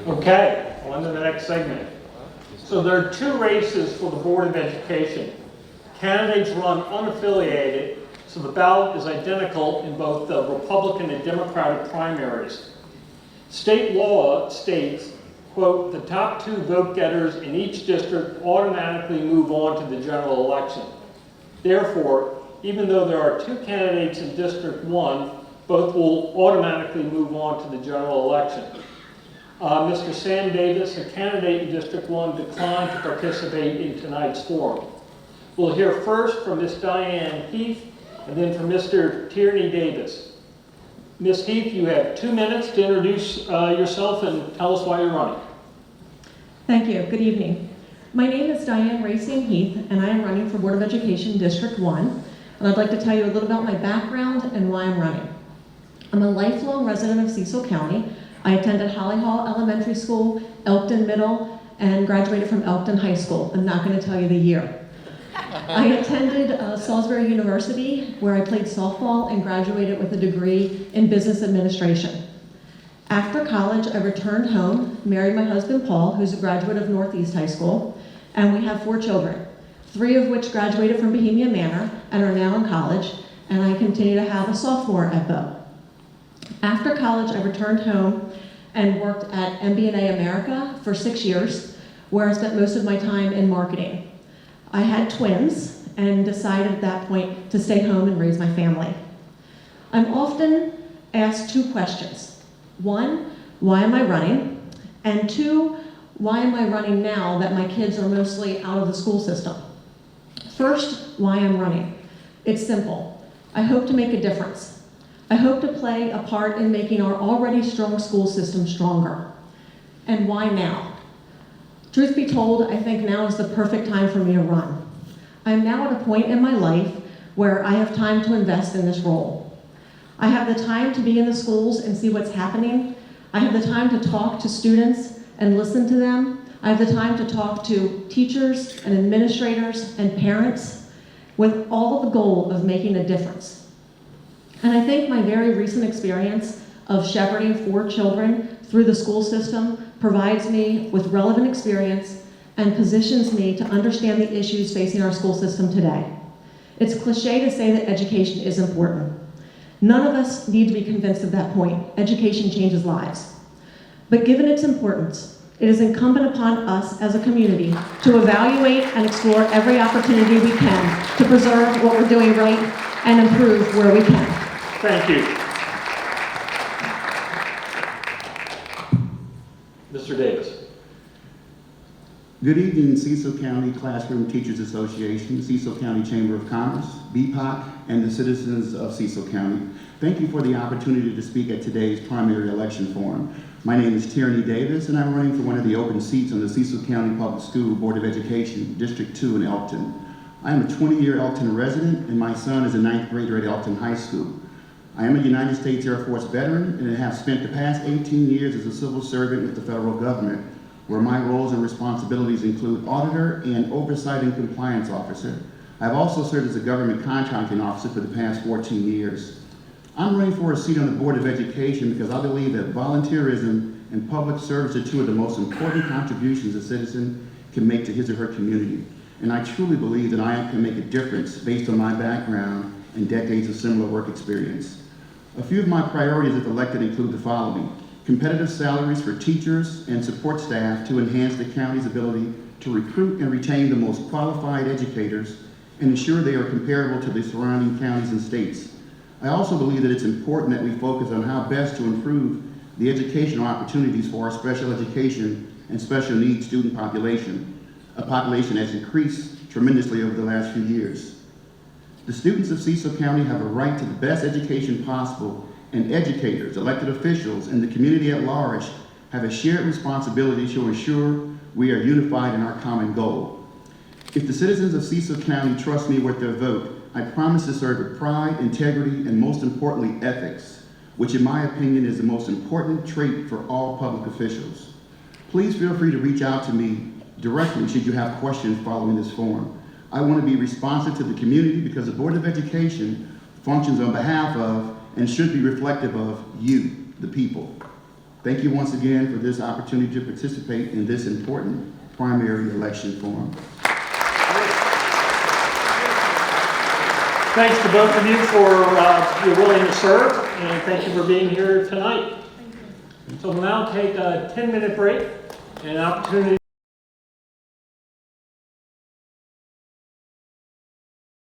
Okay, on to the next segment. So there are two races for the Board of Education. Candidates run unaffiliated, so the ballot is identical in both the Republican and Democratic primaries. State law states, quote, the top two vote getters in each district automatically move on to the general election. Therefore, even though there are two candidates in District 1, both will automatically move on to the general election. Mr. Sam Davis, a candidate in District 1, declined to participate in tonight's forum. We'll hear first from Ms. Diane Heath and then from Mr. Tierney Davis. Ms. Heath, you have 2 minutes to introduce yourself and tell us why you're running. Thank you. Good evening. My name is Diane Racine Heath, and I am running for Board of Education District 1. And I'd like to tell you a little about my background and why I'm running. I'm a lifelong resident of Cecil County. I attended Holly Hall Elementary School, Elkton Middle, and graduated from Elkton High School. I'm not going to tell you the year. I attended Salisbury University, where I played softball and graduated with a degree in business administration. After college, I returned home, married my husband Paul, who's a graduate of Northeast High School, and we have 4 children, 3 of which graduated from Bohemia Manor and are now in college, and I continue to have a sophomore at Bow. After college, I returned home and worked at MBNA America for 6 years, where I spent most of my time in marketing. I had twins and decided at that point to stay home and raise my family. I'm often asked 2 questions. 1, why am I running? And 2, why am I running now that my kids are mostly out of the school system? First, why I'm running. It's simple. I hope to make a difference. I hope to play a part in making our already strong school system stronger. And why now? Truth be told, I think now is the perfect time for me to run. I'm now at a point in my life where I have time to invest in this role. I have the time to be in the schools and see what's happening. I have the time to talk to students and listen to them. I have the time to talk to teachers and administrators and parents with all the goal of making a difference. And I think my very recent experience of shepherding 4 children through the school system provides me with relevant experience and positions me to understand the issues facing our school system today. It's cliche to say that education is important. None of us need to be convinced of that point. Education changes lives. But given its importance, it is incumbent upon us as a community to evaluate and explore every opportunity we can to preserve what we're doing right and improve where we can. Thank you. Mr. Davis. Good evening, Cecil County Classroom Teachers Association, Cecil County Chamber of Commerce, BPOC, and the citizens of Cecil County. Thank you for the opportunity to speak at today's primary election forum. My name is Tierney Davis, and I'm running for one of the open seats on the Cecil County Public School Board of Education, District 2 in Elkton. I am a 20-year Elkton resident, and my son is a 9th grader at Elkton High School. I am a United States Air Force veteran and have spent the past 18 years as a civil servant with the federal government, where my roles and responsibilities include auditor and oversight and compliance officer. I've also served as a government contracting officer for the past 14 years. I'm running for a seat on the Board of Education because I believe that volunteerism and public service are 2 of the most important contributions a citizen can make to his or her community. And I truly believe that I can make a difference based on my background and decades of similar work experience. A few of my priorities if elected include the following: competitive salaries for teachers and support staff to enhance the county's ability to recruit and retain the most qualified educators and ensure they are comparable to the surrounding counties and states. I also believe that it's important that we focus on how best to improve the educational opportunities for our special education and special needs student population, a population that's increased tremendously over the last few years. The students of Cecil County have a right to the best education possible, and educators, elected officials, and the community at large have a shared responsibility to ensure we are unified in our common goal. If the citizens of Cecil County trust me with their vote, I promise to serve with pride, integrity, and most importantly, ethics, which in my opinion is the most important trait for all public officials. Please feel free to reach out to me directly should you have questions following this forum. I want to be responsive to the community because the Board of Education functions on behalf of and should be reflective of you, the people. Thank you once again for this opportunity to participate in this important primary election forum. Thanks to both of you for your willing to serve, and thank you for being here tonight. So we'll now take a 10-minute break and an opportunity